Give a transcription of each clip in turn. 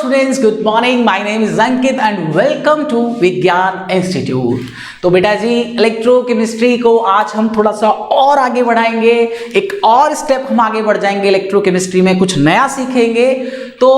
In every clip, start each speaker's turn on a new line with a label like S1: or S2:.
S1: Students, good morning. My name is Ankit and welcome to Vigyan institute. तो बेटा जी, electrochemistry को आज हम थोड़ा सा और आगे बढ़ाएंगे, एक और स्टेप हम आगे बढ़ जाएंगे इलेक्ट्रोकेमिस्ट्री में, कुछ नया सीखेंगे। तो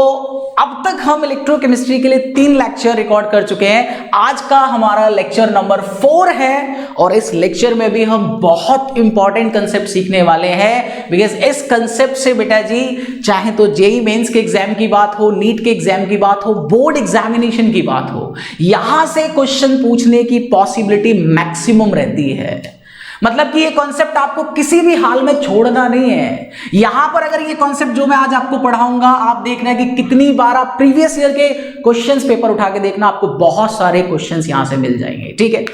S1: अब तक हम इलेक्ट्रोकेमिस्ट्री के लिए 3 लेक्चर रिकॉर्ड कर चुके हैं। आज का हमारा लेक्चर नंबर 4 है और इस लेक्चर में भी हम बहुत इंपॉर्टेंट कंसेप्ट सीखने वाले हैं। बिकॉज इस कंसेप्ट से बेटा जी, चाहे तो जेईई मेंस के एग्जाम की बात हो, नीट के एग्जाम की बात हो, बोर्ड एग्जामिनेशन की बात हो, यहां से क्वेश्चन पूछने की पॉसिबिलिटी मैक्सिमम रहती है। मतलब कि ये कॉन्सेप्ट आपको किसी भी हाल में छोड़ना नहीं है। यहां पर अगर ये कॉन्सेप्ट जो मैं आज आपको पढ़ाऊंगा, आप देखना कि कितनी बार आप प्रीवियस ईयर के क्वेश्चंस पेपर उठा के देखना, आपको बहुत सारे क्वेश्चंस यहां से मिल जाएंगे। ठीक है,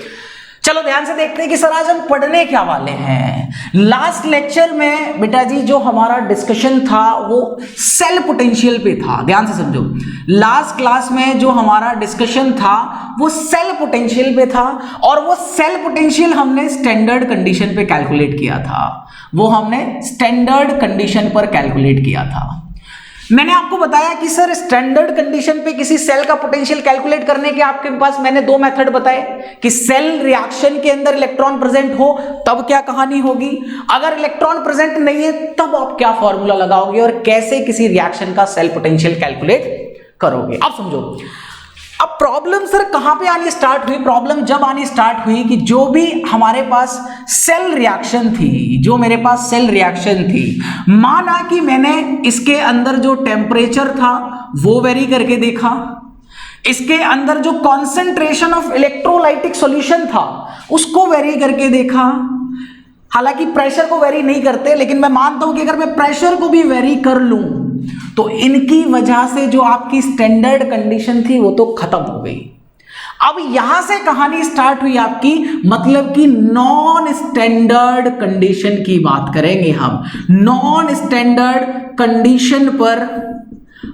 S1: चलो ध्यान से देखते हैं कि सर आज हम पढ़ने क्या वाले हैं। लास्ट लेक्चर में बेटा जी जो हमारा डिस्कशन था वो सेल पोटेंशियल पे था। ध्यान से समझो, लास्ट क्लास में जो हमारा डिस्कशन था वो सेल पोटेंशियल पे था और वो सेल पोटेंशियल हमने स्टैंडर्ड कंडीशन पे कैलकुलेट किया था। वो हमने स्टैंडर्ड कंडीशन पर कैलकुलेट किया था। मैंने आपको बताया कि सर स्टैंडर्ड कंडीशन पे किसी सेल का पोटेंशियल कैलकुलेट करने के आपके पास मैंने 2 मेथड बताए कि सेल रिएक्शन के अंदर इलेक्ट्रॉन प्रेजेंट हो तब क्या कहानी होगी, अगर इलेक्ट्रॉन प्रेजेंट नहीं है तब आप क्या फॉर्मूला लगाओगे और कैसे किसी रिएक्शन का सेल पोटेंशियल कैलकुलेट करोगे। अब समझो, अब प्रॉब्लम सर कहां पे आनी स्टार्ट हुई। प्रॉब्लम जब आनी स्टार्ट हुई कि जो भी हमारे पास सेल रिएक्शन थी, जो मेरे पास सेल रिएक्शन थी, माना कि मैंने इसके अंदर जो टेम्परेचर था वो वेरी करके देखा, इसके अंदर जो कॉन्सेंट्रेशन ऑफ इलेक्ट्रोलाइटिक सॉल्यूशन था उसको वेरी करके देखा। हालांकि प्रेशर को वेरी नहीं करते, लेकिन मैं मानता हूं कि अगर मैं प्रेशर को भी वेरी कर लूं तो इनकी वजह से जो आपकी स्टैंडर्ड कंडीशन थी वो तो खत्म हो गई। अब यहां से कहानी स्टार्ट हुई आपकी, मतलब कि नॉन स्टैंडर्ड कंडीशन की बात करेंगे हम। नॉन स्टैंडर्ड कंडीशन पर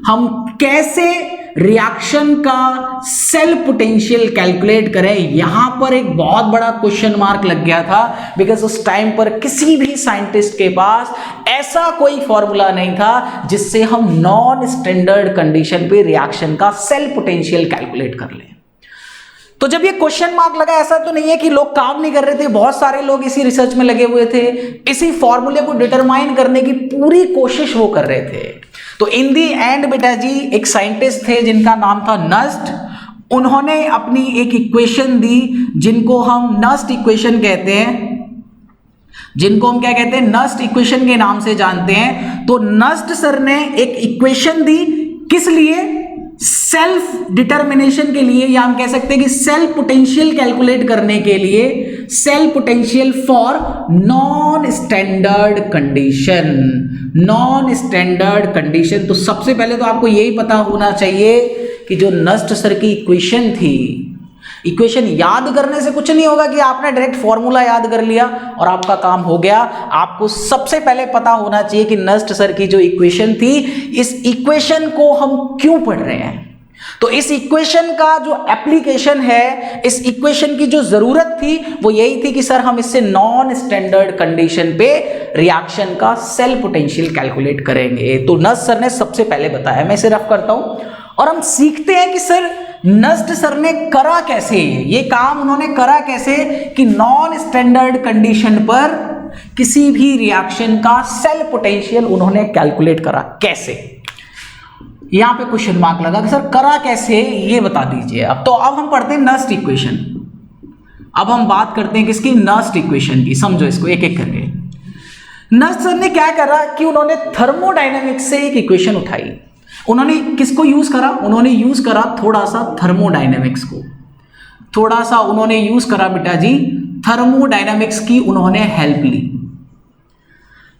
S1: हम कैसे रिएक्शन का सेल पोटेंशियल कैलकुलेट करें, यहां पर एक बहुत बड़ा क्वेश्चन मार्क लग गया था। बिकॉज उस टाइम पर किसी भी साइंटिस्ट के पास ऐसा कोई फॉर्मूला नहीं था जिससे हम नॉन स्टैंडर्ड कंडीशन पे रिएक्शन का सेल पोटेंशियल कैलकुलेट कर लें। तो जब ये क्वेश्चन मार्क लगा, ऐसा तो नहीं है कि लोग काम नहीं कर रहे थे, बहुत सारे लोग इसी रिसर्च में लगे हुए थे, इसी फॉर्मूले को डिटरमाइन करने की पूरी कोशिश वो कर रहे थे। तो इन दी एंड बेटा जी एक साइंटिस्ट थे जिनका नाम था नस्ट। उन्होंने अपनी एक इक्वेशन दी जिनको हम नस्ट इक्वेशन कहते हैं, जिनको हम क्या कहते हैं, नस्ट इक्वेशन के नाम से जानते हैं। तो नस्ट सर ने एक इक्वेशन दी, किस लिए, सेल्फ डिटर्मिनेशन के लिए, या हम कह सकते हैं कि सेल पोटेंशियल कैलकुलेट करने के लिए, cell potential for non standard condition. Non standard condition, तो सबसे पहले तो आपको यही पता होना चाहिए कि जो नस्ट सर की इक्वेशन थी, इक्वेशन याद करने से कुछ नहीं होगा कि आपने डायरेक्ट फॉर्मूला याद कर लिया और आपका काम हो गया। आपको सबसे पहले पता होना चाहिए कि नस्ट सर की जो इक्वेशन थी, इस इक्वेशन को हम क्यों पढ़ रहे हैं। तो इस इक्वेशन का जो एप्लीकेशन है, इस इक्वेशन की जो जरूरत थी वो यही थी कि सर हम इससे नॉन स्टैंडर्ड कंडीशन पे रिएक्शन का सेल पोटेंशियल कैलकुलेट करेंगे। तो नस्ट सर ने सबसे पहले बताया, मैं इसे रफ करता हूं और हम सीखते हैं कि सर नस्ट सर ने करा कैसे, ये काम उन्होंने करा कैसे कि नॉन स्टैंडर्ड कंडीशन पर किसी भी रिएक्शन का सेल पोटेंशियल उन्होंने कैलकुलेट करा कैसे। यहां पे क्वेश्चन मार्क लगा कि सर करा कैसे, ये बता दीजिए। अब हम पढ़ते हैं नस्ट इक्वेशन। अब हम बात करते हैं किसकी, नस्ट इक्वेशन की। समझो इसको एक एक करके। नस्ट सर ने क्या करा कि उन्होंने थर्मोडायनेमिक्स से एक इक्वेशन उठाई। उन्होंने किसको यूज करा, उन्होंने यूज करा थोड़ा सा थर्मोडायनेमिक्स को, थोड़ा सा उन्होंने यूज करा बेटा जी थर्मोडायनेमिक्स की उन्होंने हेल्प ली।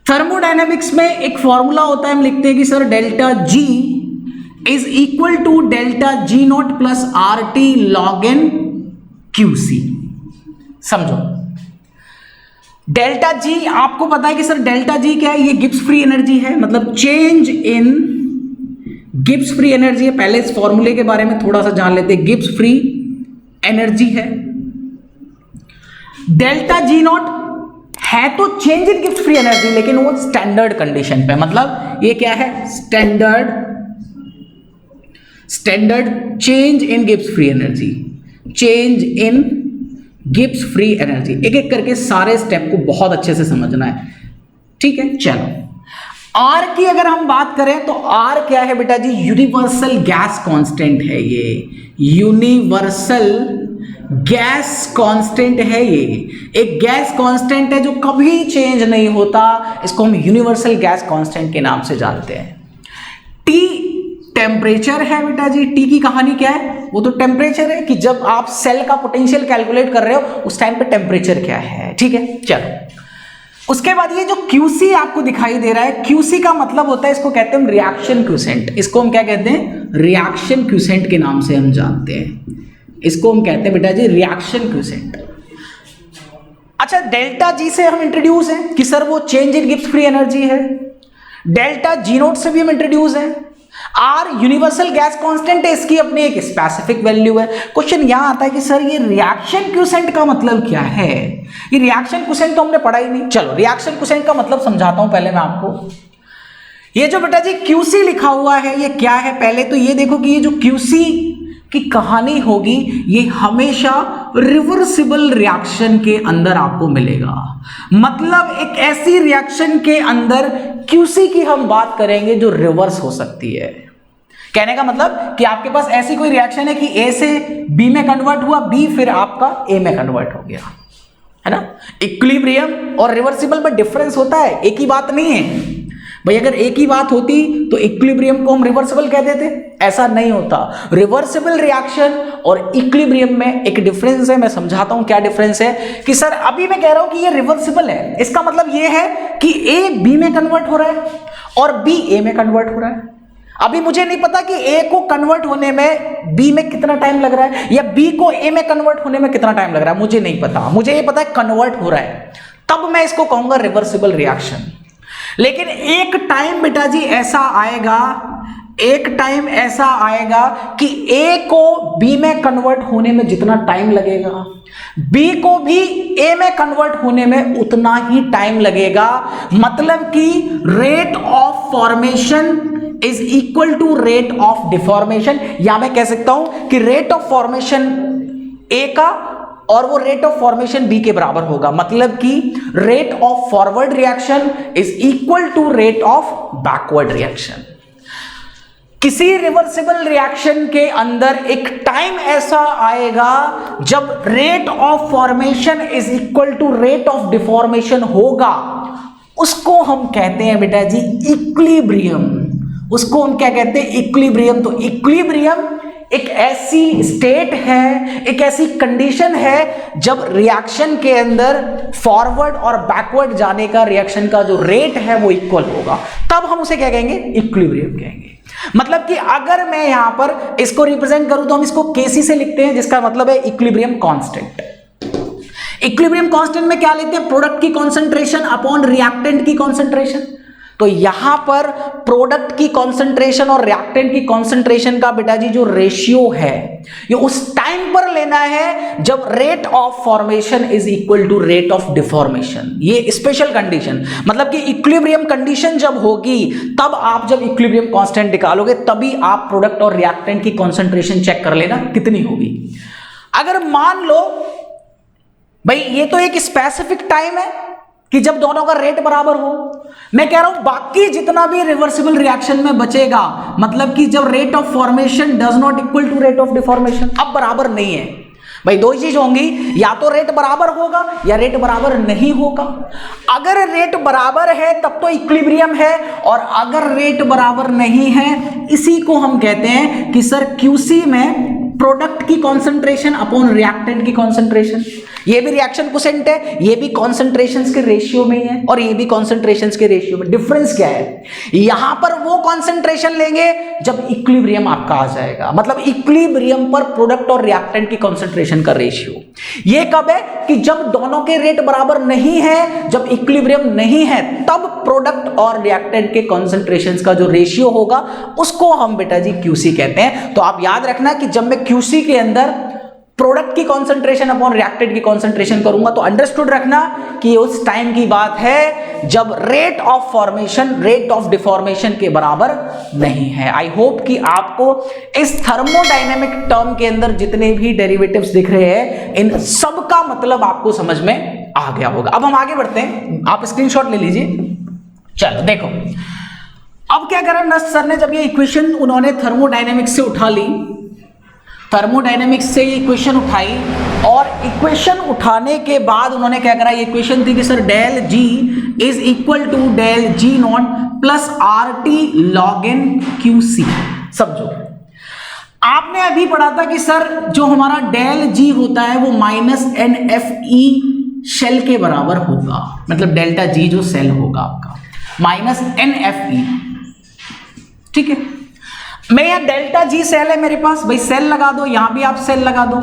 S1: थर्मोडायनेमिक्स में एक फॉर्मूला होता है, हम लिखते हैं कि sir delta G is equal to delta G not plus R T log N Q C. समझो, डेल्टा जी आपको पता है कि सर डेल्टा जी क्या है, ये गिब्स फ्री एनर्जी है, मतलब change in Gibbs free energy है। पहले इस फॉर्मूले के बारे में थोड़ा सा जान लेते हैं। गिब्स फ्री एनर्जी है, डेल्टा जी नॉट है तो change in Gibbs free energy, लेकिन वो स्टैंडर्ड कंडीशन पे, मतलब ये क्या है, standard change in Gibbs free energy, change in Gibbs free energy. एक एक करके सारे स्टेप को बहुत अच्छे से समझना है, ठीक है। चलो, आर की अगर हम बात करें तो आर क्या है बेटा जी? यूनिवर्सल गैस कांस्टेंट है ये, यूनिवर्सल गैस कांस्टेंट है ये, एक गैस कांस्टेंट है जो कभी चेंज नहीं होता, इसको हम यूनिवर्सल गैस कांस्टेंट के नाम से जानते हैं। टी टेम्परेचर है बेटा जी। टी की कहानी क्या है? वो तो टेम्परेचर है कि जब आप सेल का पोटेंशियल कैलकुलेट कर रहे हो उस टाइम पे टेम्परेचर क्या है, ठीक है। चलो, उसके बाद ये जो QC आपको दिखाई दे रहा है, QC का मतलब होता है, इसको कहते हैं हम रिएक्शन क्यूसेंट। इसको हम क्या कहते हैं? रिएक्शन क्यूसेंट के नाम से हम जानते हैं, इसको हम कहते हैं बेटा जी रिएक्शन क्यूसेंट। अच्छा, डेल्टा जी से हम इंट्रोड्यूस हैं कि सर वो change in Gibbs free energy है। डेल्टा जी नोट से भी हम इंट्रोड्यूस हैं। आर यूनिवर्सल गैस कांस्टेंट है, इसकी अपनी एक स्पेसिफिक वैल्यू है। क्वेश्चन यहां आता है कि सर ये रिएक्शन क्यूसेंट का मतलब क्या है? ये रिएक्शन क्यूसेंट तो हमने पढ़ा ही नहीं। चलो, रिएक्शन क्यूसेंट का मतलब समझाता हूं पहले मैं आपको। ये जो बेटा जी QC लिखा हुआ है ये क्या है? पहले तो ये देखो कि ये जो QC की कहानी होगी ये हमेशा रिवर्सिबल रिएक्शन के अंदर आपको मिलेगा। मतलब एक ऐसी रिएक्शन के अंदर QC की हम बात करेंगे जो रिवर्स हो सकती है। कहने का मतलब कि आपके पास ऐसी कोई रिएक्शन है कि A से B में कन्वर्ट हुआ, B फिर आपका A में कन्वर्ट हो गया, है ना। इक्विलिब्रियम और रिवर्सिबल में डिफरेंस होता है, एक ही बात नहीं है भाई। अगर एक ही बात होती तो इक्विलिब्रियम को हम रिवर्सिबल कह देते, ऐसा नहीं होता। रिवर्सिबल रिएक्शन और इक्विलिब्रियम में एक डिफरेंस है, मैं समझाता हूं क्या डिफरेंस है। कि सर अभी मैं कह रहा हूं कि ये रिवर्सिबल है, इसका मतलब ये है कि A B में कन्वर्ट हो रहा है और B A में कन्वर्ट हो रहा है। अभी मुझे नहीं पता कि A को कन्वर्ट होने में B में कितना टाइम लग रहा है या B को A में कन्वर्ट होने में कितना टाइम लग रहा है, मुझे नहीं पता। मुझे ये पता है कन्वर्ट हो रहा है, तब मैं इसको कहूंगा रिवर्सिबल रिएक्शन। लेकिन एक टाइम बेटा जी ऐसा आएगा, एक टाइम ऐसा आएगा कि A को B में कन्वर्ट होने में जितना टाइम लगेगा, B को भी A में कन्वर्ट होने में उतना ही टाइम लगेगा। मतलब कि rate of formation is equal to rate of deformation, या मैं कह सकता हूं कि रेट ऑफ फॉर्मेशन A का और वो रेट ऑफ फॉर्मेशन B के बराबर होगा। मतलब कि rate of forward reaction is equal to rate of backward reaction. किसी रिवर्सिबल रिएक्शन के अंदर एक टाइम ऐसा आएगा जब rate of formation is equal to rate of deformation होगा, उसको हम कहते हैं बेटा जी इक्विलिब्रियम। उसको हम क्या कहते हैं? इक्विलिब्रियम। तो इक्विलिब्रियम एक ऐसी स्टेट है, एक ऐसी कंडीशन है जब रिएक्शन के अंदर फॉरवर्ड और बैकवर्ड जाने का रिएक्शन का जो रेट है वो इक्वल होगा, तब हम उसे क्या कहेंगे? इक्विलिब्रियम कहेंगे। मतलब कि अगर मैं यहां पर इसको रिप्रेजेंट करूं तो हम इसको KC से लिखते हैं, जिसका मतलब है इक्विलिब्रियम कांस्टेंट। इक्विलिब्रियम कांस्टेंट में क्या लेते हैं? प्रोडक्ट की कॉन्सेंट्रेशन अपॉन रिएक्टेंट की कॉन्सेंट्रेशन। तो यहां पर प्रोडक्ट की कॉन्सेंट्रेशन और रिएक्टेंट की कॉन्सेंट्रेशन का बेटा जी जो रेशियो है ये उस टाइम पर लेना है जब rate of formation is equal to rate of deformation. ये स्पेशल कंडीशन, मतलब कि इक्विलिब्रियम कंडीशन जब होगी तब आप जब इक्विलिब्रियम कांस्टेंट निकालोगे तभी आप प्रोडक्ट और रिएक्टेंट की कॉन्सेंट्रेशन चेक कर लेना कितनी होगी। अगर मान लो भाई ये तो एक स्पेसिफिक टाइम है कि जब दोनों का रेट बराबर हो, मैं कह रहा हूं बाकी जितना भी रिवर्सिबल रिएक्शन में बचेगा, मतलब कि जब rate of formation does not equal to rate of deformation, अब बराबर नहीं है भाई, दो चीज होंगी, या तो रेट बराबर होगा या रेट बराबर नहीं होगा। अगर रेट बराबर है तब तो इक्विलिब्रियम है, और अगर रेट बराबर नहीं है इसी को हम कहते हैं कि सर QC में प्रोडक्ट की कॉन्सेंट्रेशन अपॉन रिएक्टेंट की कॉन्सेंट्रेशन। ये भी रिएक्शन कोसेंट है, ये भी कॉन्सेंट्रेशंस के रेशियो में है और ये भी कॉन्सेंट्रेशंस के रेशियो में। डिफरेंस क्या है? यहां पर वो कॉन्सेंट्रेशन लेंगे जब इक्विलिब्रियम आपका आ जाएगा, मतलब इक्विलिब्रियम पर प्रोडक्ट और रिएक्टेंट की कॉन्सेंट्रेशन का रेशियो। ये कब है? कि जब दोनों के रेट बराबर नहीं है, जब इक्विलिब्रियम नहीं है, तब प्रोडक्ट और रिएक्टेंट के कॉन्सेंट्रेशंस का जो रेशियो होगा उसको हम बेटा जी QC कहते हैं। तो आप याद रखना कि जब मैं QC के अंदर प्रोडक्ट की कॉन्सेंट्रेशन अपॉन रिएक्टेंट की कॉन्सेंट्रेशन करूंगा। तो अंडरस्टूड रखना कि उस टाइम की बात है जब rate of formation rate of deformation के बराबर नहीं है। आई होप कि आपको इस थर्मोडायनेमिक टर्म के अंदर जितने भी डेरिवेटिव्स दिख रहे हैं इन सब का मतलब आपको समझ में आ गया होगा। अब हम आगे बढ़ते हैं, आप स्क्रीनशॉट ले लीजिए। चलो देखो, अब क्या करा नस्ट सर ने, जब ये इक्वेशन उन्होंने थर्मोडायनेमिक्स से उठा ली, थर्मोडायनेमिक्स से ये इक्वेशन उठाई और इक्वेशन उठाने के बाद उन्होंने क्या करा, ये इक्वेशन थी कि sir del G is equal to del G not plus R T log N Q C. समझो, आपने अभी पढ़ा था कि सर जो हमारा डेल जी होता है वो minus N F E cell के बराबर होगा, मतलब डेल्टा जी जो सेल होगा आपका माइनस एन एफ ई। ठीक है, मैं यहां डेल्टा जी सेल है मेरे पास, भाई सेल लगा दो, यहां भी आप सेल लगा दो,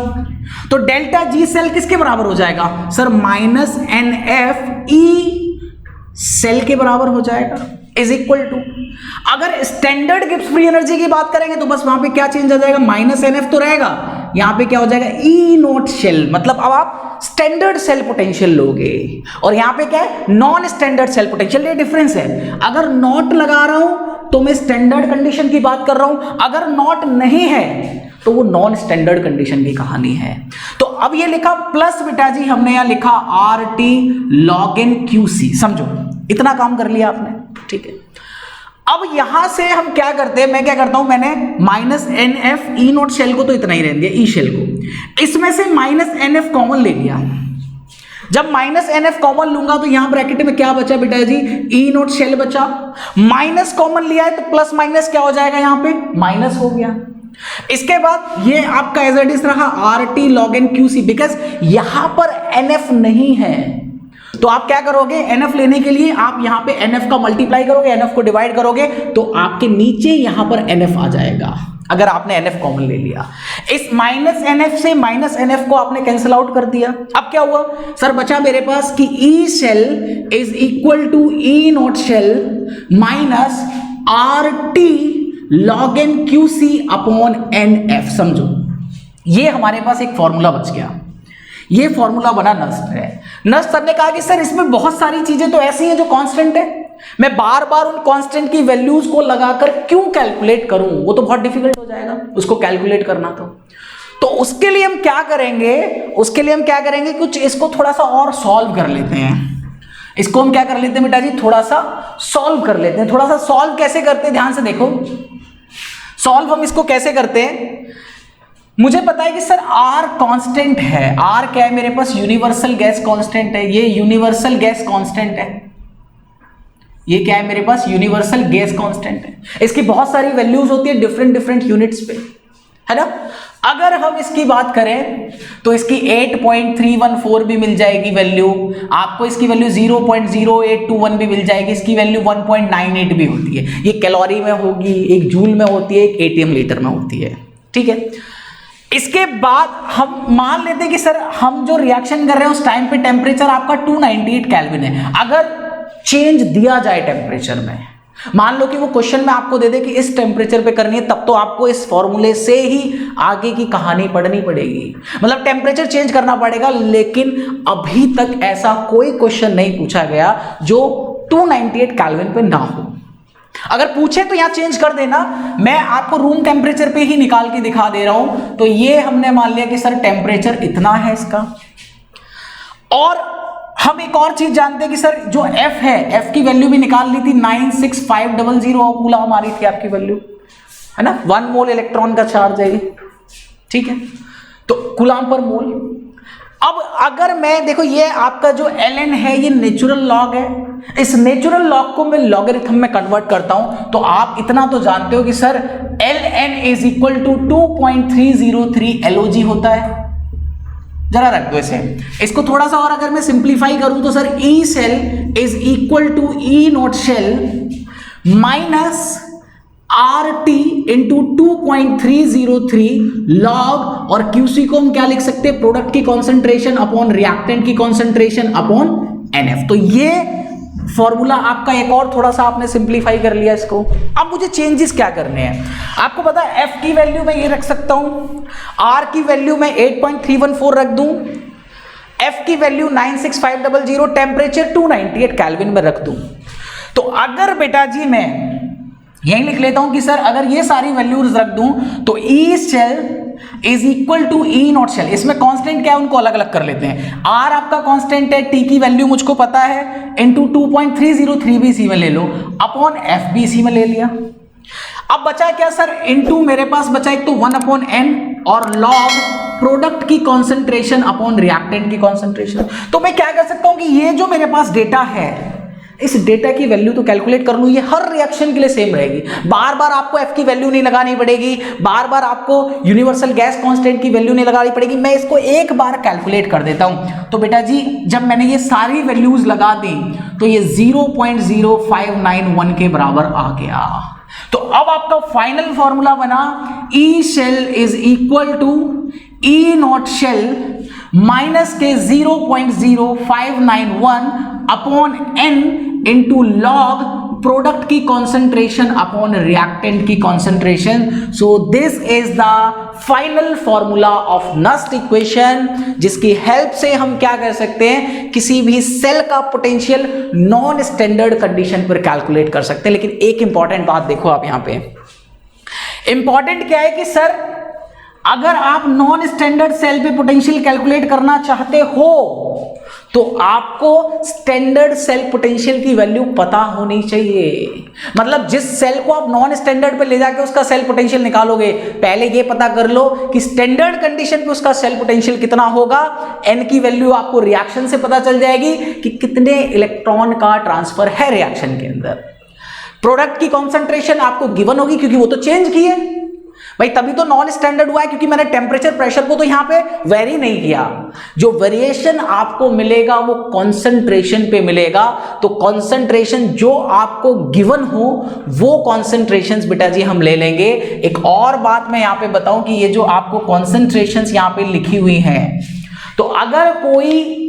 S1: तो डेल्टा जी सेल किसके बराबर हो जाएगा sir, minus N F E cell के बराबर हो जाएगा, इज इक्वल टू, अगर स्टैंडर्ड गिब्स फ्री एनर्जी की बात करेंगे तो बस वहां पे क्या चेंज आ जाएगा, माइनस एन एफ तो रहेगा, यहां पे क्या हो जाएगा ई नोट शेल, मतलब अब आप स्टैंडर्ड सेल पोटेंशियल लोगे और यहां पे क्या है नॉन स्टैंडर्ड सेल पोटेंशियल। ये डिफरेंस है, अगर नॉट लगा रहा हूं तो मैं स्टैंडर्ड कंडीशन की बात कर रहा हूं, अगर नॉट नहीं है तो वो नॉन स्टैंडर्ड कंडीशन की कहानी है। तो अब ये लिखा प्लस बेटा जी, हमने यहां लिखा R T log N Q C. समझो, इतना काम कर लिया आपने। ठीक है, अब यहां से हम क्या करते हैं, मैं क्या करता हूं, मैंने minus N F E naught cell को तो इतना ही रहने दिया, ई शेल को, इसमें से माइनस एन एफ कॉमन ले लिया। जब माइनस एन एफ कॉमन लूंगा तो यहां ब्रैकेट में क्या बचा बेटा जी, ई नोट शेल बचा, माइनस कॉमन लिया है तो प्लस माइनस क्या हो जाएगा, यहां पे माइनस हो गया। इसके बाद ये आपका एज इट इज रहा R T log N Q C, because यहां पर एन एफ नहीं है तो आप क्या करोगे, एनएफ लेने के लिए आप यहां पे एनएफ का मल्टीप्लाई करोगे, एनएफ को डिवाइड करोगे तो आपके नीचे यहां पर एनएफ आ जाएगा, अगर आपने एनएफ कॉमन ले लिया। इस माइनस एनएफ से माइनस एनएफ को आपने कैंसिल आउट कर दिया। अब क्या हुआ सर, बचा मेरे पास कि E cell is equal to E naught cell minus R T log N Q C upon n F. समझो, ये हमारे पास एक फॉर्मूला बच गया, ये फॉर्मूला बना नस्ट है। नस्ट सर ने कहा कि सर इसमें बहुत सारी चीजें तो ऐसी हैं जो कांस्टेंट है, मैं बार बार उन कांस्टेंट की वैल्यूज को लगाकर क्यों कैलकुलेट करूं, वो तो बहुत डिफिकल्ट हो जाएगा उसको कैलकुलेट करना। तो उसके लिए हम क्या करेंगे, कुछ इसको थोड़ा सा और सॉल्व कर लेते हैं। इसको हम क्या कर लेते हैं बेटा जी, थोड़ा सा सॉल्व कर लेते हैं। थोड़ा सा सॉल्व कैसे करते हैं, ध्यान से देखो, सॉल्व हम इसको कैसे करते हैं। मुझे पता है कि सर R कांस्टेंट है, R क्या है मेरे पास, यूनिवर्सल गैस कांस्टेंट है, ये यूनिवर्सल गैस कांस्टेंट है, ये क्या है मेरे पास, यूनिवर्सल गैस कांस्टेंट है। इसकी बहुत सारी वैल्यूज होती है डिफरेंट यूनिट्स पे, है ना। अगर हम इसकी बात करें तो इसकी 8.314 भी मिल जाएगी वैल्यू आपको, इसकी वैल्यू 0.0821 भी मिल जाएगी, इसकी वैल्यू 1.98 भी होती है। ये कैलोरी में होगी, एक जूल में होती है, एक एटीएम लीटर में होती है। ठीक है, इसके बाद हम मान लेते हैं कि सर हम जो रिएक्शन कर रहे हैं उस टाइम पे टेम्परेचर आपका 298 केल्विन है। अगर चेंज दिया जाए टेम्परेचर में, मान लो कि वो क्वेश्चन में आपको दे दे कि इस टेम्परेचर पे करनी है, तब तो आपको इस फॉर्मूले से ही आगे की कहानी पढ़नी पड़ेगी, मतलब टेम्परेचर चेंज करना पड़ेगा। लेकिन अभी तक ऐसा कोई क्वेश्चन नहीं पूछा गया जो 298 केल्विन पे ना हो। अगर पूछे तो यहां चेंज कर देना, मैं आपको रूम टेम्परेचर पे ही निकाल के दिखा दे रहा हूं। तो ये हमने मान लिया कि सर टेम्परेचर इतना है इसका, और हम एक और चीज जानते हैं कि सर जो F है, F की वैल्यू भी निकाल ली थी 96500 कूलम हमारी थी आपकी वैल्यू, है ना। 1 मोल इलेक्ट्रॉन का चार्ज है, ठीक है, तो कूलम पर मोल। अब अगर मैं देखो, ये आपका जो ln है ये नेचुरल लॉग है, इस नेचुरल लॉग को मैं लॉगरिथम में कन्वर्ट करता हूं तो आप इतना तो जानते हो कि sir ln is equal to 2.303 LOG होता है। जरा रख दो इसे, इसको थोड़ा सा और अगर मैं सिंप्लीफाई करूं तो sir E cell is equal to E naught cell minus R T into 2.303 log, और क्यूसी को हम क्या लिख सकते हैं, प्रोडक्ट की कॉन्सेंट्रेशन अपॉन रिएक्टेंट की कॉन्सेंट्रेशन अपॉन एनएफ। तो ये फॉर्मूला आपका एक और थोड़ा सा आपने सिंप्लीफाई कर लिया इसको। अब मुझे चेंजेस क्या करने हैं, आपको पता है एफ की वैल्यू मैं ये रख सकता हूं, आर की वैल्यू मैं 8.314 रख दूं, एफ की वैल्यू 96500, टेम्परेचर 298 केल्विन में रख दूं। तो अगर बेटा जी मैं यही लिख लेता हूं कि सर अगर ये सारी वैल्यूज रख दूं तो E cell is equal to E naught cell, इसमें कांस्टेंट क्या है उनको अलग अलग कर लेते हैं। आर आपका कांस्टेंट है, टी की वैल्यू मुझको पता है, इनटू 2.303 बीसी में ले लो, अपॉन एफ बीसी में ले लिया। अब बचा क्या सर, इनटू मेरे पास बचा एक तो 1/n और लॉग प्रोडक्ट की कॉन्सेंट्रेशन अपॉन रिएक्टेंट की कॉन्सेंट्रेशन। तो मैं क्या कर सकता हूं कि ये जो मेरे पास डेटा है इस डेटा की वैल्यू तो कैलकुलेट कर लूं, ये हर रिएक्शन के लिए सेम रहेगी, बार बार आपको एफ की वैल्यू नहीं लगानी पड़ेगी, बार बार आपको यूनिवर्सल गैस कांस्टेंट की वैल्यू नहीं लगानी पड़ेगी, मैं इसको एक बार कैलकुलेट कर देता हूं। तो बेटा जी जब मैंने ये सारी वैल्यूज लगा दी तो ये 0.0591 के बराबर आ गया। तो अब आपका फाइनल फॉर्मूला बना E cell is equal to E naught cell minus के 0.0591 upon N into log product की कॉन्सेंट्रेशन अपॉन रिएक्टेंट की concentration. So this is the final formula of Nernst equation, जिसकी हेल्प से हम क्या कर सकते हैं, किसी भी सेल का पोटेंशियल नॉन स्टैंडर्ड कंडीशन पर कैलकुलेट कर सकते हैं। लेकिन एक इंपॉर्टेंट बात देखो आप यहां पे, इंपॉर्टेंट क्या है कि सर अगर आप नॉन स्टैंडर्ड सेल पे पोटेंशियल कैलकुलेट करना चाहते हो तो आपको स्टैंडर्ड सेल पोटेंशियल की वैल्यू पता होनी चाहिए। मतलब जिस सेल को आप नॉन स्टैंडर्ड पे ले जाके उसका सेल पोटेंशियल निकालोगे, पहले ये पता कर लो कि स्टैंडर्ड कंडीशन पे उसका सेल पोटेंशियल कितना होगा। एन की वैल्यू आपको रिएक्शन से पता चल जाएगी कि कितने इलेक्ट्रॉन का ट्रांसफर है रिएक्शन के अंदर। प्रोडक्ट की कॉन्सेंट्रेशन आपको गिवन होगी क्योंकि वो तो चेंज की है भाई, तभी तो नॉन स्टैंडर्ड हुआ है, क्योंकि मैंने टेम्परेचर प्रेशर को तो यहां पे वेरी नहीं किया। जो वेरिएशन आपको मिलेगा वो कॉन्सेंट्रेशन पे मिलेगा। तो कॉन्सेंट्रेशन जो आपको गिवन हो वो कॉन्सेंट्रेशंस बेटा जी हम ले लेंगे। एक और बात मैं यहां पे बताऊं कि ये जो आपको कॉन्सेंट्रेशंस यहां पे लिखी हुई हैं, तो अगर कोई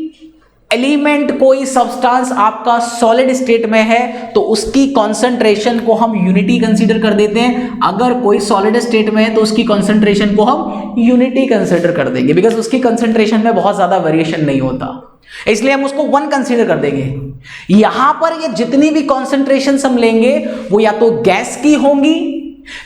S1: एलिमेंट कोई सब्सटेंस आपका सॉलिड स्टेट में है तो उसकी कॉन्सेंट्रेशन को हम यूनिटी कंसीडर कर देते हैं। अगर कोई सॉलिड स्टेट में है तो उसकी कॉन्सेंट्रेशन को हम यूनिटी कंसीडर कर देंगे, बिकॉज उसकी कॉन्सेंट्रेशन में बहुत ज्यादा वेरिएशन नहीं होता, इसलिए हम उसको 1 कंसीडर कर देंगे। यहां पर ये जितनी भी कॉन्सेंट्रेशन हम लेंगे वो या तो गैस की होंगी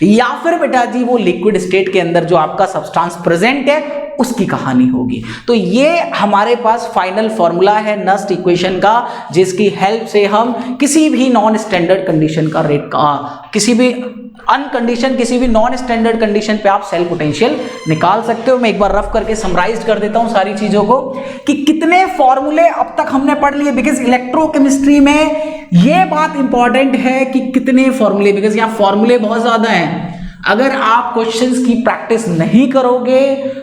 S1: या फिर बेटा जी वो लिक्विड स्टेट के अंदर जो आपका सब्सटेंस प्रेजेंट है उसकी कहानी होगी। तो ये हमारे पास फाइनल फॉर्मूला है नस्ट इक्वेशन का, जिसकी हेल्प से हम किसी भी नॉन स्टैंडर्ड कंडीशन का रेट का, किसी भी अनकंडीशन, किसी भी नॉन स्टैंडर्ड कंडीशन पे आप सेल पोटेंशियल निकाल सकते हो। मैं एक बार रफ करके समराइज कर देता हूं सारी चीजों को कि कितने फॉर्मूले अब तक हमने पढ़ लिए, बिकॉज इलेक्ट्रोकेमिस्ट्री में ये बात इंपॉर्टेंट है कि कितने फॉर्मूले, बिकॉज यहां फॉर्मूले बहुत ज्यादा हैं। अगर आप क्वेश्चंस की प्रैक्टिस नहीं करोगे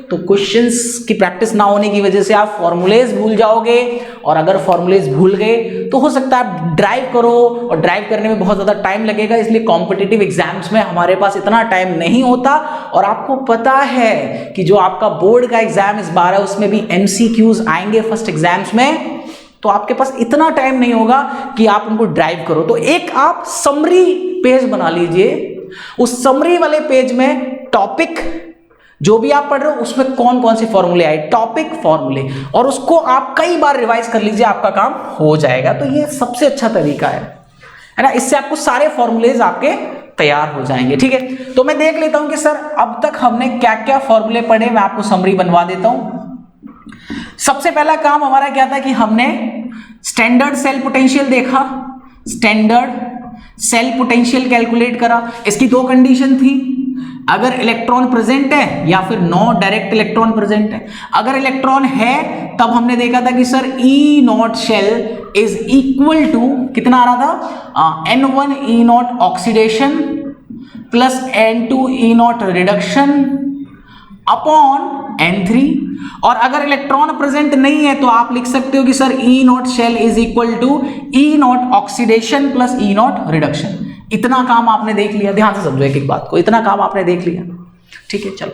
S1: तो क्वेश्चंस की प्रैक्टिस ना होने की वजह से आप फॉर्मूलेज भूल जाओगे, और अगर फॉर्मूलेज भूल गए तो हो सकता है आप ड्राइव करो, और ड्राइव करने में बहुत ज़्यादा टाइम लगेगा। इसलिए कॉम्पिटिटिव एग्जाम्स में हमारे पास इतना टाइम नहीं होता। और आपको पता है कि जो आपका बोर्ड का एग्जाम इस बार है उसमें भी MCQs आएंगे फर्स्ट एग्जाम्स में, तो आपके पास इतना टाइम नहीं होगा कि आप उनको ड्राइव करो। तो एक आप समरी पेज बना लीजिए, उस समरी वाले पेज में टॉपिक जो भी आप पढ़ रहे हो उसमें कौन कौन से फॉर्मूले आए, टॉपिक फॉर्मूले, और उसको आप कई बार रिवाइज कर लीजिए, आपका काम हो जाएगा। तो ये सबसे अच्छा तरीका है ना, इससे आपको सारे फॉर्मूलेज आपके तैयार हो जाएंगे। ठीक है, तो मैं देख लेता हूं कि सर अब तक हमने क्या क्या फॉर्मूले पढ़े, मैं आपको समरी बनवा देता हूं। सबसे पहला काम हमारा क्या था कि हमने स्टैंडर्ड सेल पोटेंशियल देखा, स्टैंडर्ड सेल पोटेंशियल कैलकुलेट करा। इसकी 2 कंडीशन थी, अगर इलेक्ट्रॉन प्रेजेंट है या फिर नो डायरेक्ट इलेक्ट्रॉन प्रेजेंट है। अगर इलेक्ट्रॉन है तब हमने देखा था कि sir E naught cell is equal to कितना आ रहा था, N1 E naught oxidation plus N2 E naught reduction upon N3। और अगर इलेक्ट्रॉन प्रेजेंट नहीं है तो आप लिख सकते हो कि sir E naught cell is equal to E naught oxidation plus E naught reduction. इतना काम आपने देख लिया, ध्यान से समझो एक एक बात को, इतना काम आपने देख लिया। ठीक है, चलो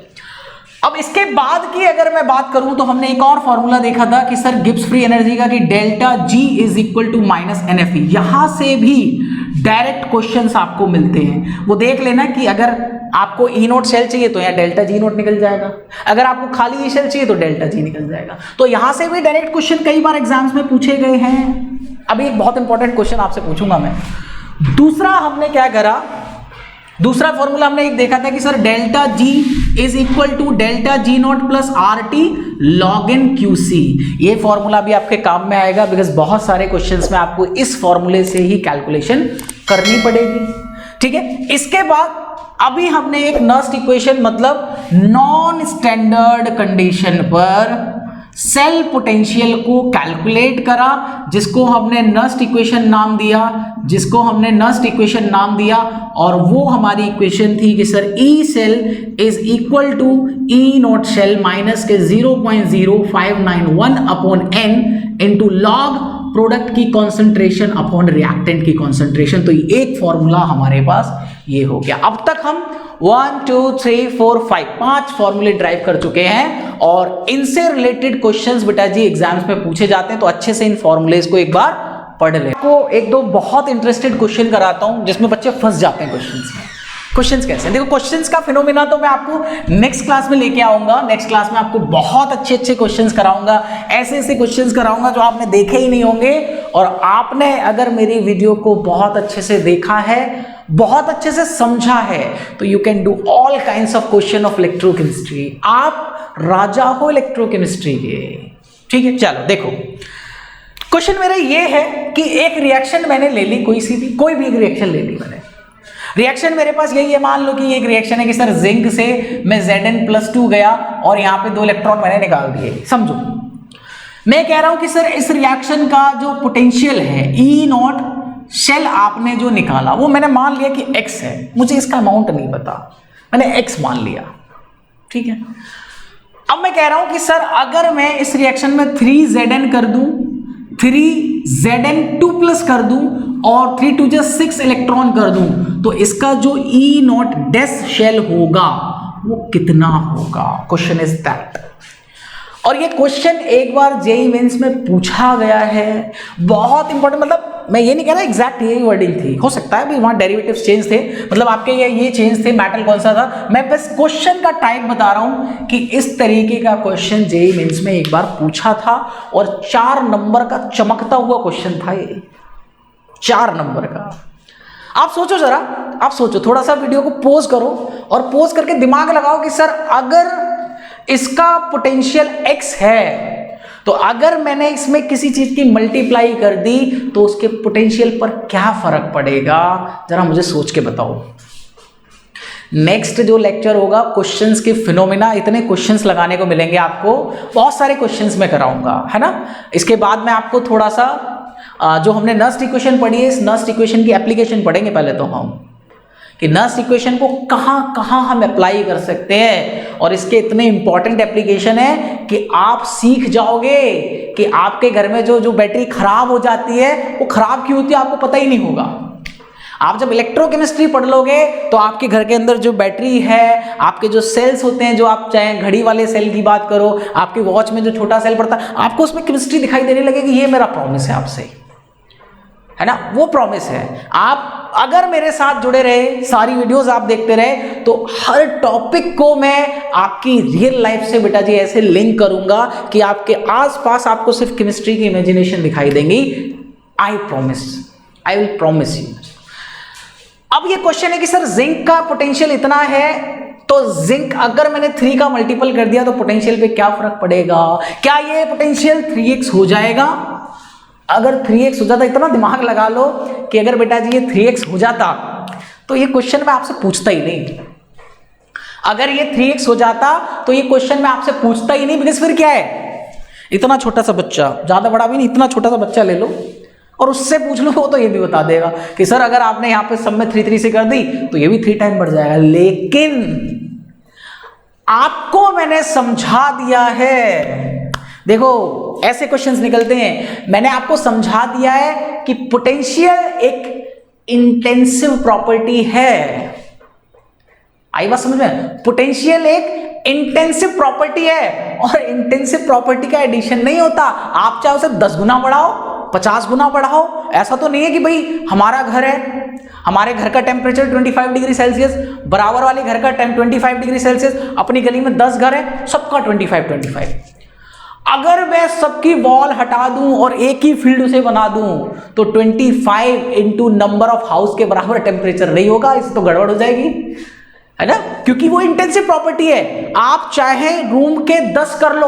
S1: अब इसके बाद की अगर मैं बात करूं तो हमने एक और फॉर्मूला देखा था कि सर गिब्स फ्री एनर्जी का कि delta G is equal to minus nFE. यहां से भी डायरेक्ट क्वेश्चंस आपको मिलते हैं, वो देख लेना कि अगर आपको ई नोट शेल चाहिए तो यहाँ डेल्टा जी नोट निकल जाएगा, अगर आपको खाली ई शेल चाहिए तो डेल्टा जी निकल जाएगा। तो यहां से भी डायरेक्ट क्वेश्चन कई बार एग्जाम्स में पूछे गए हैं। अभी एक बहुत इंपॉर्टेंट क्वेश्चन आपसे पूछूंगा मैं। दूसरा हमने क्या करा, दूसरा फॉर्मूला हमने एक देखा था कि sir delta G is equal to delta G not plus R T log N Q C. ये फॉर्मूला भी आपके काम में आएगा, बिकॉज बहुत सारे क्वेश्चंस में आपको इस फॉर्मूले से ही कैलकुलेशन करनी पड़ेगी। ठीक है, इसके बाद अभी हमने एक नस्ट इक्वेशन मतलब नॉन स्टैंडर्ड कंडीशन पर सेल पोटेंशियल को कैलकुलेट करा, जिसको हमने नस्ट इक्वेशन नाम दिया, और वो हमारी इक्वेशन थी कि sir E cell is equal to E naught cell minus के 0.0591 upon N into log product की कॉन्सेंट्रेशन अपॉन रिएक्टेंट की कॉन्सेंट्रेशन। तो एक फॉर्मूला हमारे पास ये हो गया। अब तक हम 1 2 3 4 5 5 फॉर्मूले ड्राइव कर चुके हैं, और इनसे रिलेटेड क्वेश्चंस बेटा जी एग्जाम्स में पूछे जाते हैं, तो अच्छे से इन फॉर्मूलेस को एक बार पढ़ ले। को एक दो बहुत इंटरेस्टेड क्वेश्चन कराता हूं जिसमें बच्चे फंस जाते हैं क्वेश्चंस में। क्वेश्चंस कैसे, देखो क्वेश्चंस का फिनोमेना तो मैं आपको नेक्स्ट क्लास में लेके आऊंगा। नेक्स्ट क्लास में आपको बहुत अच्छे अच्छे क्वेश्चंस कराऊंगा, ऐसे ऐसे क्वेश्चंस कराऊंगा जो आपने देखे ही नहीं होंगे। और आपने अगर मेरी वीडियो को बहुत अच्छे से देखा है, बहुत अच्छे से समझा है, तो you can do all kinds of question of electrochemistry. आप राजा हो इलेक्ट्रोकेमिस्ट्री के। ठीक है, चलो देखो क्वेश्चन मेरा ये है कि एक रिएक्शन मैंने ले ली, कोई भी एक रिएक्शन ले ली मैंने। रिएक्शन मेरे पास यही है, मान लो कि एक रिएक्शन है कि सर जिंक से मैं Zn+2 गया और यहां पे 2 इलेक्ट्रॉन मैंने निकाल दिए। समझो मैं कह रहा हूं कि सर इस रिएक्शन का जो पोटेंशियल है ई नॉट शेल आपने जो निकाला वो मैंने मान लिया कि x है, मुझे इसका अमाउंट नहीं पता, मैंने x मान लिया। ठीक है, अब मैं कह रहा हूं कि सर अगर मैं इस रिएक्शन में 3Zn कर दूं, 3Zn2+ कर दूं और 3 2 6 इलेक्ट्रॉन कर दूं, तो इसका जो ई नॉट डेस शेल होगा वो कितना होगा? Question is that. और ये क्वेश्चन एक बार जेईई मेंस में पूछा गया है, बहुत इंपॉर्टेंट। मतलब मैं ये नहीं कह रहा एग्जैक्ट यही वर्डिंग थी, हो सकता है भी वहां डेरिवेटिव्स चेंज थे, मतलब आपके ये चेंज थे, मेटल कौन सा था, मैं बस क्वेश्चन का टाइप बता रहा हूं कि इस तरीके का क्वेश्चन जेईई मेंस में एक बार पूछा था, और 4 नंबर का चमकता हुआ क्वेश्चन था ये, 4 नंबर का। आप सोचो जरा, आप सोचो, थोड़ा सा वीडियो को पॉज करो और पॉज करके दिमाग लगाओ कि सर अगर इसका पोटेंशियल x है, तो अगर मैंने इसमें किसी चीज की मल्टीप्लाई कर दी तो उसके पोटेंशियल पर क्या फर्क पड़ेगा? जरा मुझे सोच के बताओ। नेक्स्ट जो लेक्चर होगा क्वेश्चंस के फिनोमेना, इतने क्वेश्चंस लगाने को मिलेंगे आपको, बहुत सारे क्वेश्चंस मैं कराऊंगा, है ना। इसके बाद मैं आपको थोड़ा सा जो हमने नस्ट इक्वेशन पढ़ी है, इस नस्ट इक्वेशन की एप्लीकेशन पढ़ेंगे पहले तो हम, कि नस्ट इक्वेशन को कहाँ कहाँ हम अप्लाई कर सकते हैं, और इसके इतने इंपॉर्टेंट एप्लीकेशन है कि आप सीख जाओगे कि आपके घर में जो बैटरी खराब हो जाती है वो खराब क्यों होती है आपको पता ही नहीं होगा। आप जब इलेक्ट्रोकेमिस्ट्री पढ़ लोगे तो आपके घर के अंदर जो बैटरी है, आपके जो सेल्स होते हैं, जो आप चाहे घड़ी वाले सेल की बात करो, आपके वॉच में जो छोटा सेल पड़ता है, आपको उसमें केमिस्ट्री दिखाई देने लगेगी। ये मेरा प्रॉमिस है आपसे, है ना, वो प्रॉमिस है। आप अगर मेरे साथ जुड़े रहे, सारी वीडियोस आप देखते रहे, तो हर टॉपिक को मैं आपकी रियल लाइफ से बेटा जी ऐसे लिंक करूंगा कि आपके आसपास आपको सिर्फ केमिस्ट्री की इमेजिनेशन दिखाई देंगी। I promise, I will promise you. अब ये क्वेश्चन है कि सर जिंक का पोटेंशियल इतना है, तो जिंक अगर मैंने 3 का मल्टीपल कर दिया तो पोटेंशियल पे क्या फर्क पड़ेगा? क्या ये पोटेंशियल 3x हो जाएगा? अगर 3x हो जाता, इतना दिमाग लगा लो कि अगर बेटा जी ये 3x हो जाता तो ये क्वेश्चन मैं आपसे पूछता ही नहीं। अगर ये 3x हो जाता तो ये क्वेश्चन मैं आपसे पूछता ही नहीं, बिकॉज फिर क्या है, इतना छोटा सा बच्चा, ज्यादा बड़ा भी नहीं, इतना छोटा सा बच्चा ले लो और उससे पूछ लो, वो तो ये भी बता देगा कि सर अगर आपने यहां पे सब में 3 से कर दी तो ये भी 3 टाइम बढ़ जाएगा। लेकिन आपको मैंने समझा दिया है, देखो ऐसे क्वेश्चंस निकलते हैं, मैंने आपको समझा दिया है कि पोटेंशियल एक इंटेंसिव प्रॉपर्टी है। आई बात समझ में? पोटेंशियल एक इंटेंसिव प्रॉपर्टी है और इंटेंसिव प्रॉपर्टी का एडिशन नहीं होता। आप चाहे उसे 10 गुना बढ़ाओ, 50 गुना बढ़ाओ, ऐसा तो नहीं है कि भाई हमारा घर है, हमारे घर का टेम्परेचर 25 डिग्री सेल्सियस, बराबर वाले घर का 25 डिग्री सेल्सियस, अपनी गली में 10 घर है, सबका 25। अगर मैं सबकी वॉल हटा दूं और एक ही फील्ड से बना दूं तो 25 इंटू नंबर ऑफ हाउस के बराबर टेम्परेचर नहीं होगा, इससे तो गड़बड़ हो जाएगी, है ना, क्योंकि वो इंटेंसिव प्रॉपर्टी है। आप चाहे रूम के 10 कर लो,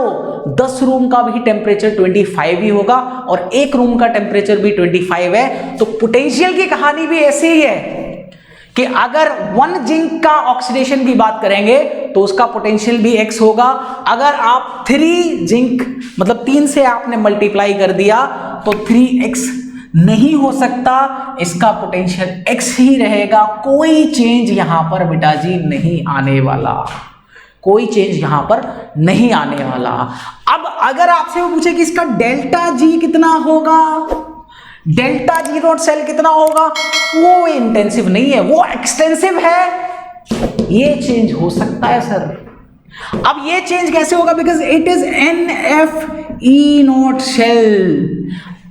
S1: 10 रूम का भी टेम्परेचर 25 ही होगा और एक रूम का टेम्परेचर भी 25 है। तो पोटेंशियल की कहानी भी ऐसी ही है कि अगर 1 जिंक का ऑक्सीडेशन की बात करेंगे तो उसका पोटेंशियल भी x होगा। अगर आप 3 जिंक मतलब 3 से आपने मल्टीप्लाई कर दिया तो 3x नहीं हो सकता, इसका पोटेंशियल x ही रहेगा। कोई चेंज यहां पर बेटा जी नहीं आने वाला, कोई चेंज यहां पर नहीं आने वाला। अब अगर आपसे वो पूछे कि इसका डेल्टा जी कितना होगा, डेल्टा जी नॉट सेल कितना होगा, वो इंटेंसिव नहीं है, वो एक्सटेंसिव है। ये चेंज हो सकता है सर। अब ये चेंज कैसे होगा, because it is NFE naught cell.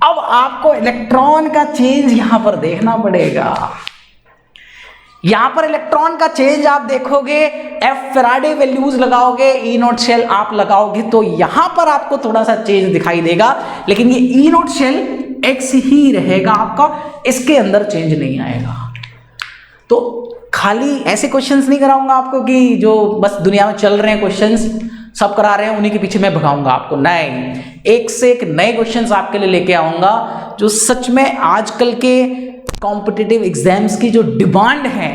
S1: अब आपको इलेक्ट्रॉन का चेंज यहां पर देखना पड़ेगा। यहां पर इलेक्ट्रॉन का चेंज आप देखोगे, F फैराडे वैल्यूज लगाओगे, E नॉट शेल आप लगाओगे तो यहां पर आपको थोड़ा सा चेंज दिखाई देगा, लेकिन ये E नॉट शेल x ही रहेगा आपका, इसके अंदर चेंज नहीं आएगा। तो खाली ऐसे क्वेश्चंस नहीं कराऊंगा आपको कि जो बस दुनिया में चल रहे हैं क्वेश्चंस सब करा रहे हैं उन्हीं के पीछे मैं भगाऊंगा आपको, नहीं, एक से एक नए क्वेश्चंस आपके लिए लेके आऊंगा जो सच में आजकल के कॉम्पिटिटिव एग्जाम्स की जो डिमांड है,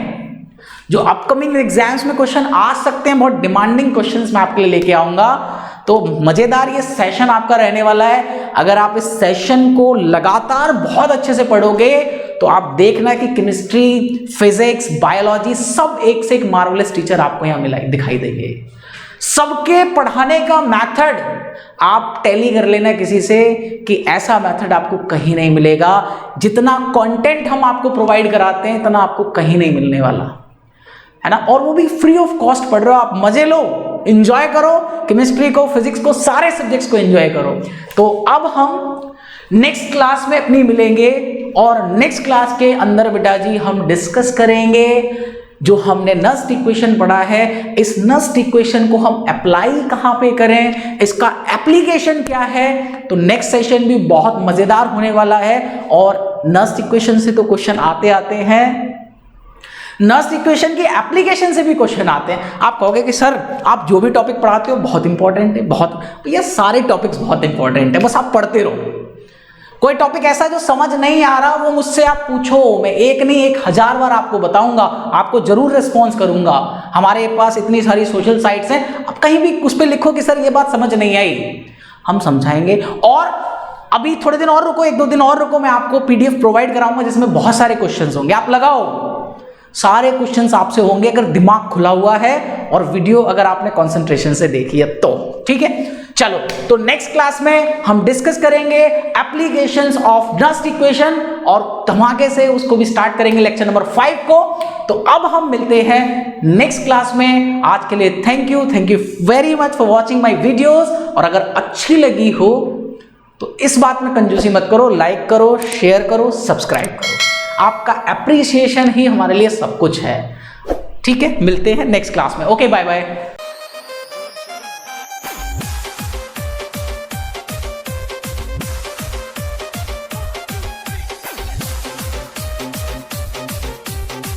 S1: जो अपकमिंग एग्जाम्स में क्वेश्चन आ सकते हैं, बहुत डिमांडिंग क्वेश्चंस मैं आपके लिए लेके आऊंगा। तो मजेदार ये सेशन आपका रहने वाला है। अगर आप इस सेशन को लगातार बहुत अच्छे से पढ़ोगे तो आप देखना कि केमिस्ट्री, फिजिक्स, बायोलॉजी सब एक से एक मार्वलस टीचर आपको यहां दिखाई देंगे। सबके पढ़ाने का मेथड आप टैली कर लेना किसी से कि ऐसा मेथड आपको कहीं नहीं मिलेगा। जितना कंटेंट हम आपको प्रोवाइड कराते हैं इतना आपको कहीं नहीं मिलने वाला, है ना, और वो भी फ्री ऑफ कॉस्ट पढ़ रहे हो आप, मजे लो, एंजॉय करो, केमिस्ट्री को, फिजिक्स को, सारे सब्जेक्ट्स को एंजॉय करो। तो अब हम नेक्स्ट क्लास में अपनी मिलेंगे और नेक्स्ट क्लास के अंदर बेटा जी हम डिस्कस करेंगे जो हमने नस्ट इक्वेशन पढ़ा है, इस नस्ट इक्वेशन को हम अप्लाई कहां पे करें, इसका एप्लीकेशन क्या है। तो नेक्स्ट सेशन भी बहुत मजेदार होने वाला है और नस्ट इक्वेशन से तो क्वेश्चन आते आते हैं, नस्ट इक्वेशन की एप्लीकेशन से भी क्वेश्चन आते हैं। आप कहोगे कि सर आप जो भी टॉपिक पढ़ाते हो बहुत इंपॉर्टेंट है, बहुत, ये सारे टॉपिक्स बहुत इंपॉर्टेंट है, बस आप पढ़ते रहो। कोई टॉपिक ऐसा जो समझ नहीं आ रहा वो मुझसे आप पूछो, मैं एक नहीं 1000 बार आपको बताऊंगा, आपको जरूर रिस्पॉन्स करूंगा। हमारे पास इतनी सारी सोशल साइट्स हैं, आप कहीं भी उस पर लिखो कि सर ये बात समझ नहीं आई, हम समझाएंगे। और अभी थोड़े दिन और रुको, 1-2 दिन और रुको, मैं आपको PDF प्रोवाइड कराऊंगा जिसमें बहुत सारे क्वेश्चंस होंगे, आप लगाओ, सारे क्वेश्चंस आपसे होंगे अगर दिमाग खुला हुआ है और वीडियो अगर आपने कंसंट्रेशन से देखी है तो, ठीक है। चलो, तो नेक्स्ट क्लास में हम डिस्कस करेंगे एप्लीकेशंस ऑफ नस्ट इक्वेशन और धमाके से उसको भी स्टार्ट करेंगे लेक्चर नंबर 5 को। तो अब हम मिलते हैं नेक्स्ट क्लास में। आज के लिए thank you very much for watching my videos. और अगर अच्छी लगी हो तो इस बात में कंजूसी मत करो, लाइक करो, शेयर करो, सब्सक्राइब करो। आपका एप्रिसिएशन ही हमारे लिए सब कुछ है, ठीक है। मिलते हैं नेक्स्ट क्लास में, ओके, बाय बाय।